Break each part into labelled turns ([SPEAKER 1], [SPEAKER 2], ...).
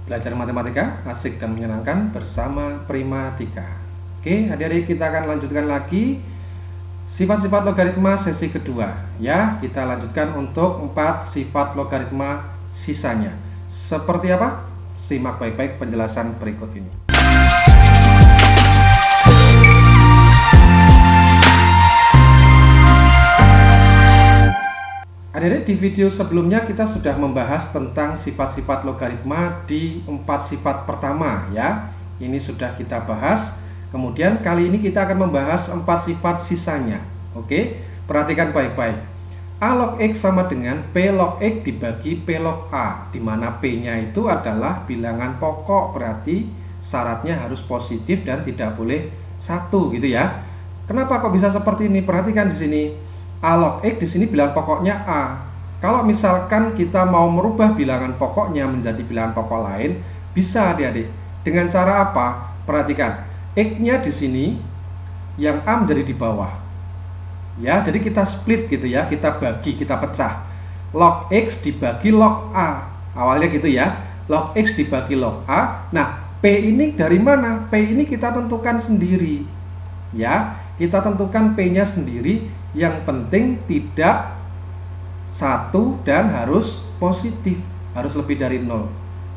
[SPEAKER 1] Belajar matematika asik dan menyenangkan bersama Primatika. Oke, adik-adik, kita akan lanjutkan lagi sifat-sifat logaritma sesi kedua. Ya, kita lanjutkan untuk 4 sifat logaritma sisanya. Seperti apa? Simak baik-baik penjelasan berikut ini. Adik-adik, di video sebelumnya kita sudah membahas tentang sifat-sifat logaritma di 4 sifat pertama ya. Ini sudah kita bahas. Kemudian kali ini kita akan membahas 4 sifat sisanya. Oke, perhatikan baik-baik. A log X sama dengan P log X dibagi P log A, di mana P-nya itu adalah bilangan pokok, berarti syaratnya harus positif dan tidak boleh 1 gitu ya. Kenapa kok bisa seperti ini? Perhatikan di sini. A log X di sini bilangan pokoknya A. Kalau misalkan kita mau merubah bilangan pokoknya menjadi bilangan pokok lain, bisa adik-adik. Dengan cara apa? Perhatikan. X-nya di sini, yang A menjadi di bawah. Ya, jadi kita split gitu ya, kita bagi, kita pecah. Log X dibagi log A. Awalnya gitu ya. Log X dibagi log A. Nah, P ini dari mana? P ini kita tentukan sendiri. Ya, kita tentukan P-nya sendiri. Yang penting tidak 1 dan harus positif, harus lebih dari 0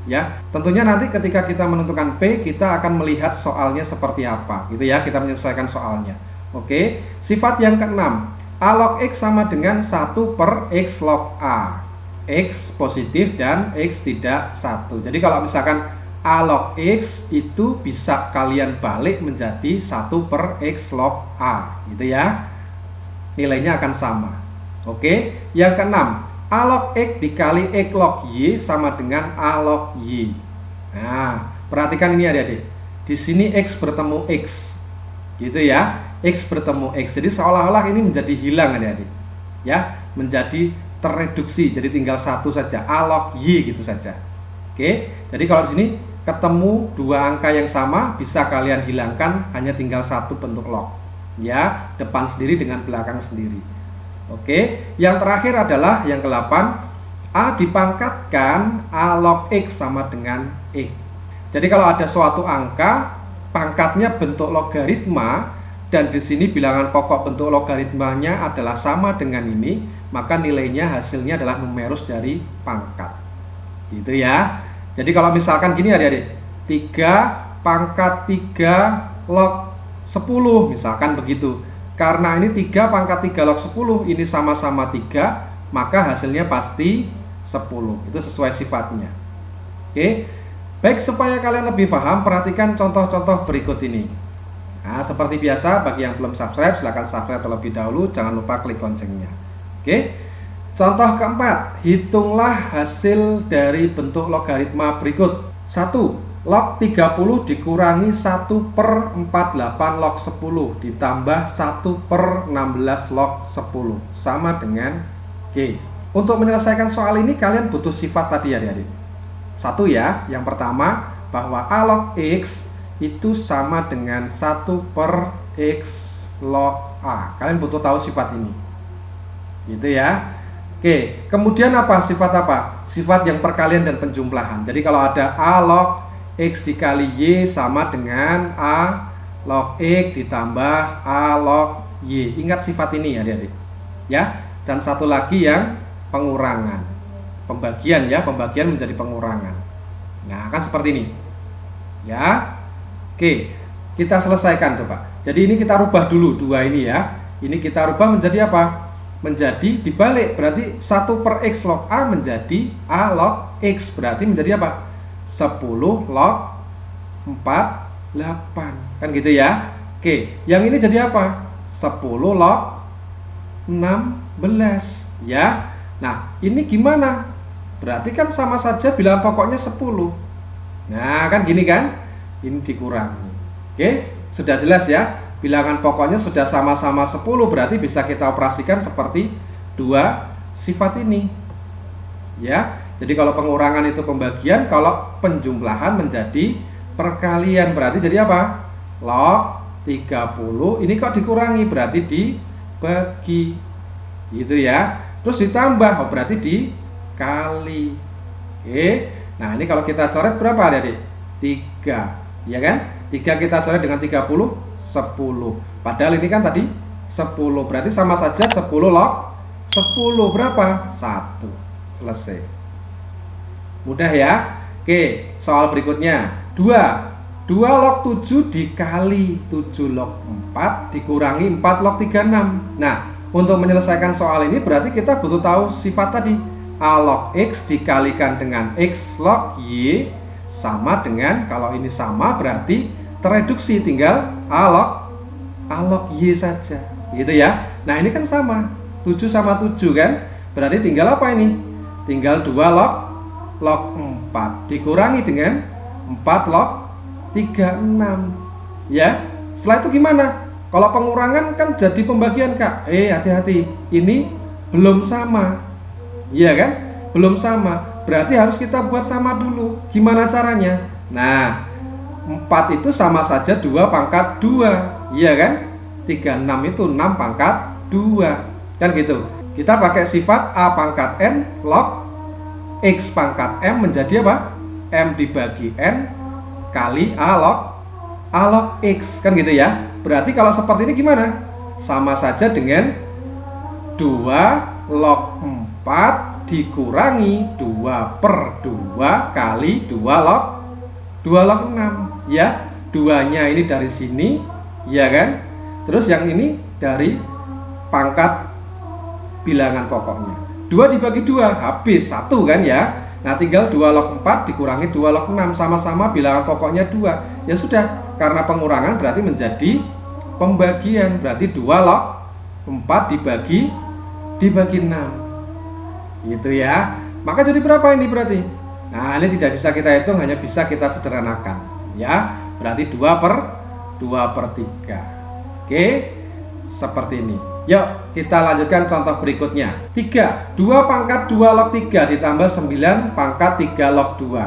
[SPEAKER 1] ya. Tentunya nanti ketika kita menentukan P, kita akan melihat soalnya seperti apa gitu ya, kita menyelesaikan soalnya. Oke, sifat yang keenam, A log X sama dengan 1 per X log A. X positif dan X tidak 1. Jadi kalau misalkan A log X itu bisa kalian balik menjadi 1 per X log A gitu ya, nilainya akan sama. Oke, yang keenam, A log X dikali X log Y sama dengan A log Y. Nah, perhatikan ini adik-adik. Di sini X bertemu X, gitu ya. X bertemu X. Jadi seolah-olah ini menjadi hilang adik-adik. Ya, menjadi tereduksi. Jadi tinggal 1 saja, A log Y gitu saja. Oke, jadi kalau di sini ketemu 2 angka yang sama, bisa kalian hilangkan, hanya tinggal 1 bentuk log. Ya, depan sendiri dengan belakang sendiri. Oke, yang terakhir adalah yang ke-8, A dipangkatkan A log X sama dengan X. Jadi kalau ada suatu angka pangkatnya bentuk logaritma dan di sini bilangan pokok bentuk logaritmanya adalah sama dengan ini, maka nilainya hasilnya adalah numerus dari pangkat. Gitu ya. Jadi kalau misalkan gini adik-adik, 3 pangkat 3 log 10 misalkan begitu. Karena ini 3 pangkat 3 log 10 ini sama-sama 3, maka hasilnya pasti 10. Itu sesuai sifatnya. Oke. Baik, supaya kalian lebih paham, perhatikan contoh-contoh berikut ini. Nah, seperti biasa, bagi yang belum subscribe, silahkan subscribe terlebih dahulu. Jangan lupa klik loncengnya. Oke. Contoh keempat, hitunglah hasil dari bentuk logaritma berikut. 1. Log 30 dikurangi 1 per 48 log 10 ditambah 1 per 16 log 10 sama dengan G. Untuk menyelesaikan soal ini kalian butuh sifat tadi ya adik-adik. 1 ya, yang pertama bahwa A log X itu sama dengan 1 per X log A. Kalian butuh tahu sifat ini. Gitu ya. Oke, kemudian apa? Sifat apa? Sifat yang perkalian dan penjumlahan. Jadi kalau ada A log X dikali Y sama dengan A log X ditambah A log Y. Ingat sifat ini ya adik-adik ya. Dan satu lagi yang pengurangan, pembagian ya, pembagian menjadi pengurangan. Nah, kan seperti ini ya. Oke, kita selesaikan coba. Jadi ini kita rubah dulu 2 ini ya. Ini kita rubah menjadi apa? Menjadi dibalik, berarti 1 per X log A menjadi A log X, berarti menjadi apa? 10 log 48 kan gitu ya. Oke, yang ini jadi apa? 10 log 16 ya. Nah, ini gimana? Berarti kan sama saja bilangan pokoknya 10. Nah, kan gini kan? Ini dikurangi. Oke, sudah jelas ya. Bilangan pokoknya sudah sama-sama 10, berarti bisa kita operasikan seperti 2 sifat ini. Ya. Jadi kalau pengurangan itu pembagian, kalau penjumlahan menjadi perkalian, berarti jadi apa? Log 30 ini kok dikurangi, berarti dibagi. Gitu ya. Terus ditambah, berarti dikali. Oke. Nah, ini kalau kita coret berapa adik-adik? 3, ya kan? 3 kita coret dengan 30, 10. Padahal ini kan tadi 10, berarti sama saja 10 log 10 berapa? 1. Selesai. Mudah ya? Oke, soal berikutnya 2 log 7 dikali 7 log 4 dikurangi 4 log 36. Nah, untuk menyelesaikan soal ini berarti kita butuh tahu sifat tadi. A log X dikalikan dengan X log Y sama dengan, kalau ini sama berarti tereduksi, tinggal A log Y saja, gitu ya. Nah, ini kan sama, 7 sama 7 kan, berarti tinggal apa ini? Tinggal 2 log 4 dikurangi dengan 4 log 36, ya. Setelah itu gimana? Kalau pengurangan kan jadi pembagian, Kak. Hati-hati, ini belum sama, iya kan? Belum sama, berarti harus kita buat sama dulu. Gimana caranya? Nah, 4 itu sama saja 2 pangkat 2, iya kan? 36 itu 6 pangkat 2, kan gitu. Kita pakai sifat A pangkat N log X pangkat M menjadi apa? M dibagi N kali A log X, kan gitu ya. Berarti kalau seperti ini gimana? Sama saja dengan 2 log 4 dikurangi 2 per 2 kali 2 log 6, ya. 2-nya ini dari sini, ya kan? Terus yang ini dari pangkat bilangan pokoknya. 2 dibagi 2 habis 1 kan ya. Nah, tinggal 2 log 4 dikurangi 2 log 6, sama-sama bilangan pokoknya 2. Ya sudah, karena pengurangan berarti menjadi pembagian, berarti 2 log 4 dibagi 6, gitu ya. Maka jadi berapa ini berarti? Nah, ini tidak bisa kita hitung, hanya bisa kita sederhanakan, ya. Berarti 2 per 3. Oke, seperti ini. Yuk, kita lanjutkan contoh berikutnya. 3, 2 pangkat 2 log 3 ditambah 9 pangkat 3 log 2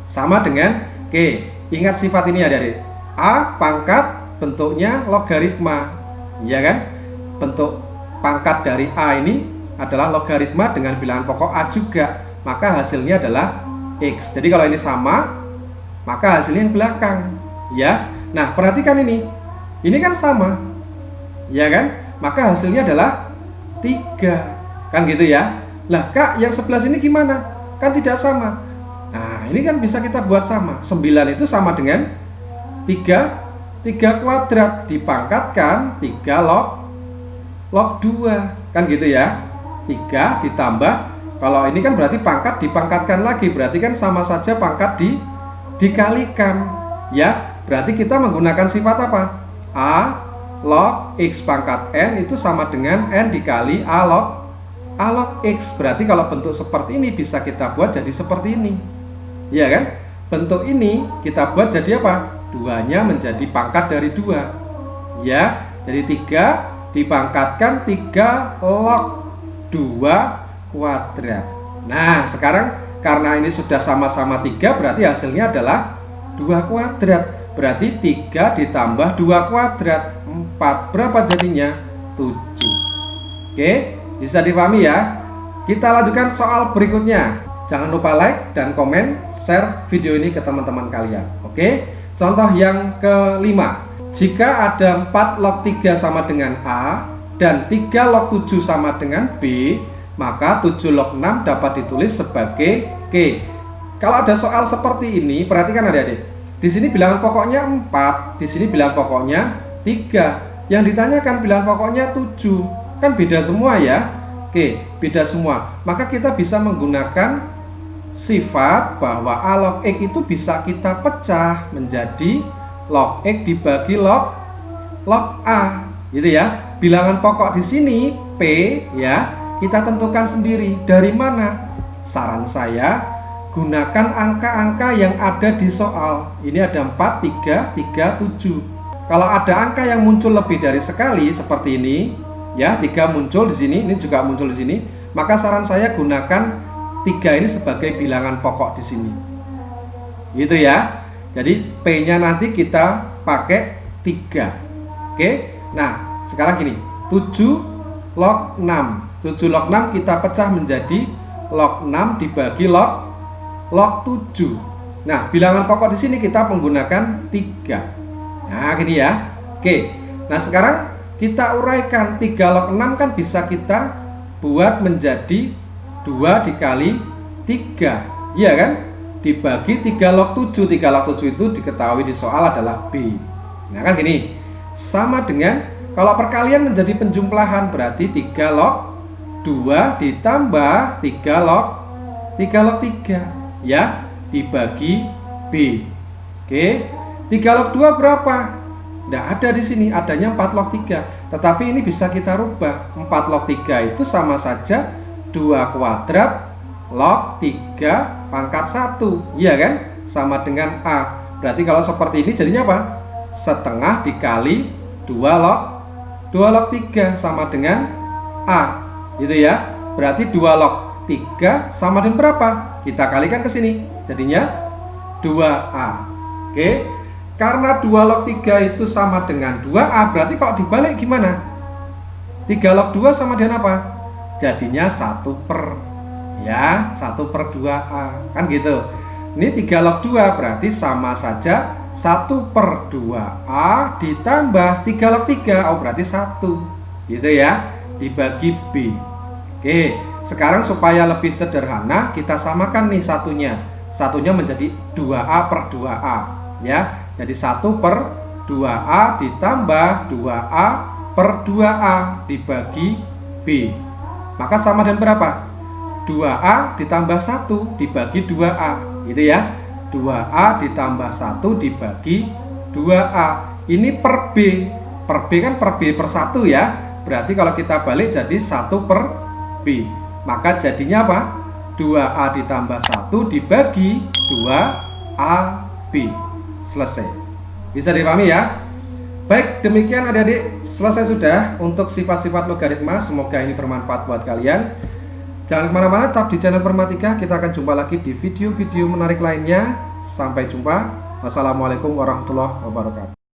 [SPEAKER 1] sama dengan, ingat sifat ini adik-adik. A pangkat bentuknya logaritma, ya kan? Bentuk pangkat dari A ini adalah logaritma dengan bilangan pokok A juga, maka hasilnya adalah X. Jadi kalau ini sama, maka hasilnya yang belakang, ya. Nah, perhatikan ini kan sama, ya kan? Maka hasilnya adalah 3, kan gitu ya. Lah, Kak, yang sebelah sini gimana? Kan tidak sama. Nah, ini kan bisa kita buat sama. 9 itu sama dengan 3 kuadrat dipangkatkan 3 log 2, kan gitu ya. 3 ditambah, kalau ini kan berarti pangkat dipangkatkan lagi, berarti kan sama saja pangkat dikalikan, ya. Berarti kita menggunakan sifat apa? A log X pangkat N itu sama dengan N dikali A log X. Berarti kalau bentuk seperti ini bisa kita buat jadi seperti ini, ya kan? Bentuk ini kita buat jadi apa? 2-nya menjadi pangkat dari 2, ya. Jadi 3 dipangkatkan 3 log 2 kuadrat. Nah, sekarang karena ini sudah sama-sama 3, berarti hasilnya adalah 2 kuadrat. Berarti 3 ditambah 2 kuadrat 4. Berapa jadinya? 7. Oke, bisa dipahami ya? Kita lanjutkan soal berikutnya. Jangan lupa like dan komen, share video ini ke teman-teman kalian. Oke, contoh yang kelima. Jika ada 4 log 3 sama dengan A dan 3 log 7 sama dengan B, maka 7 log 6 dapat ditulis sebagai K. Kalau ada soal seperti ini, perhatikan adik-adik. Di sini bilangan pokoknya 4, di sini bilangan pokoknya 3. Yang ditanyakan bilangan pokoknya 7. Kan beda semua ya. Oke, beda semua. Maka kita bisa menggunakan sifat bahwa A log X itu bisa kita pecah menjadi log X dibagi log A, gitu ya. Bilangan pokok di sini P, ya, kita tentukan sendiri. Dari mana? Saran saya, gunakan angka-angka yang ada di soal. Ini ada 4, 3, 3, 7. Kalau ada angka yang muncul lebih dari sekali seperti ini, ya, 3 muncul di sini, ini juga muncul di sini, maka saran saya gunakan 3 ini sebagai bilangan pokok di sini. Gitu ya. Jadi P-nya nanti kita pakai 3. Oke. Nah, sekarang gini, 7 log 6. 7 log 6 kita pecah menjadi log 6 dibagi log log 7. Nah, bilangan pokok di sini kita menggunakan 3. Nah, gini ya. Oke. Nah, sekarang kita uraikan 3 log 6 kan bisa kita buat menjadi 2 dikali 3. Iya kan? Dibagi 3 log 7. 3 log 7 itu diketahui di soal adalah B. Nah, kan gini. Sama dengan kalau perkalian menjadi penjumlahan berarti 3 log 2 ditambah 3 log 3 ya, dibagi B. Oke. 3 log 2 berapa? Tidak ada di sini, adanya 4 log 3. Tetapi ini bisa kita rubah. 4 log 3 itu sama saja 2 kuadrat log 3 pangkat 1. Iya kan? Sama dengan A. Berarti kalau seperti ini jadinya apa? Setengah dikali 2 log 3 sama dengan A. Gitu ya. Berarti 2 log 3 sama dengan berapa? Kita kalikan ke sini. Jadinya 2A. Oke. Karena 2 log 3 itu sama dengan 2A, berarti kalau dibalik gimana? 3 log 2 sama dengan apa? Jadinya 1 per, ya, 1 per 2A. Kan gitu. Ini 3 log 2 berarti sama saja 1 per 2A ditambah 3 log 3. Oh, berarti 1. Gitu ya. Dibagi B. Oke. Sekarang supaya lebih sederhana, kita samakan nih satunya. Satunya menjadi 2A per 2A. Ya. Jadi 1 per 2A ditambah 2A per 2A dibagi B. Maka sama dengan berapa? 2A ditambah 1 dibagi 2A. Gitu ya. 2A ditambah 1 dibagi 2A. Ini per B. Per B kan per B per 1 ya. Berarti kalau kita balik jadi 1 per B. Maka jadinya apa? 2A ditambah 1 dibagi 2AB. Selesai. Bisa dipahami ya? Baik, demikian adik-adik, selesai sudah untuk sifat-sifat logaritma. Semoga ini bermanfaat buat kalian. Jangan kemana-mana, tetap di channel Permatika. Kita akan jumpa lagi di video-video menarik lainnya. Sampai jumpa. Wassalamualaikum warahmatullahi wabarakatuh.